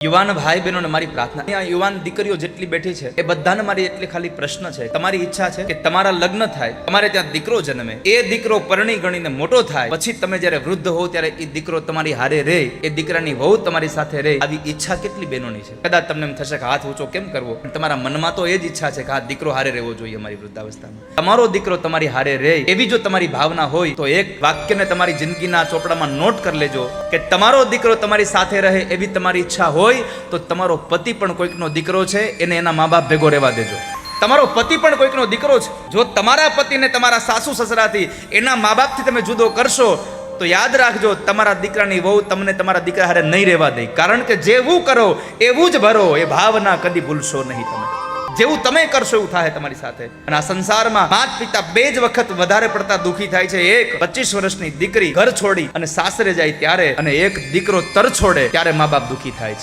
યુવાન ભાઈ બહેનોને મારી પ્રાર્થના, અહીંયા યુવાન દીકરીઓ જેટલી બેઠી છે એ બધાને મારી એટલી ખાલી પ્રશ્ન છે, તમારી ઈચ્છા છે કે તમારા લગ્ન થાય, તમારે ત્યાં દીકરો જન્મે, એ દીકરો પરણી ગણીને મોટો થાય, પછી તમે જ્યારે વૃદ્ધ હો ત્યારે એ દીકરો તમારી હારે રહે, એ દીકરાની વહુ તમારી સાથે રહે, આવી ઈચ્છા કેટલી બહેનોની છે? કદાચ તમને એમ થશે કે હાથ ઊંચો કેમ કરવો, તમારા મનમાં તો એ જ ઈચ્છા છે કે આ દીકરો હારે રહેવો જોઈએ અમારી વૃદ્ધાવસ્થામાં, તમારો દીકરો તમારી હારે રહે, એવી જો તમારી ભાવના હોય તો એક વાક્યને તમારી જિંદગીના ચોપડામાં નોટ કરી લેજો કે તમારો દીકરો તમારી સાથે રહે એવી તમારી ઈચ્છા હોય તો તમારો પતિ પણ કોઈકનો દીકરો છે, એને એના મા બાપ ભેગો રહેવા દેજો. તમારો પતિ પણ કોઈકનો દીકરો છે, જો તમારા પતિને તમારા સાસુ સસરાથી, એના મા બાપથી તમે જુદો કરશો તો યાદ રાખજો, તમારા દીકરાની વહુ તમને તમારા દીકરા હારે નહીં રહેવા દે. કારણ કે જેવું કરો એવું જ ભરો, એ ભાવના કદી ભૂલશો નહીં. તમે જેવું તમે કરશો એવું થાય તમારી સાથે. અને આ સંસારમાં માતા પિતા બે જ વખત વધારે પડતા દુખી થાય છે. એક 25 વર્ષની દીકરી ઘર છોડી અને સાસરે જાય ત્યારે, અને એક દીકરો તર છોડે ત્યારે મા બાપ દુખી થાય છે.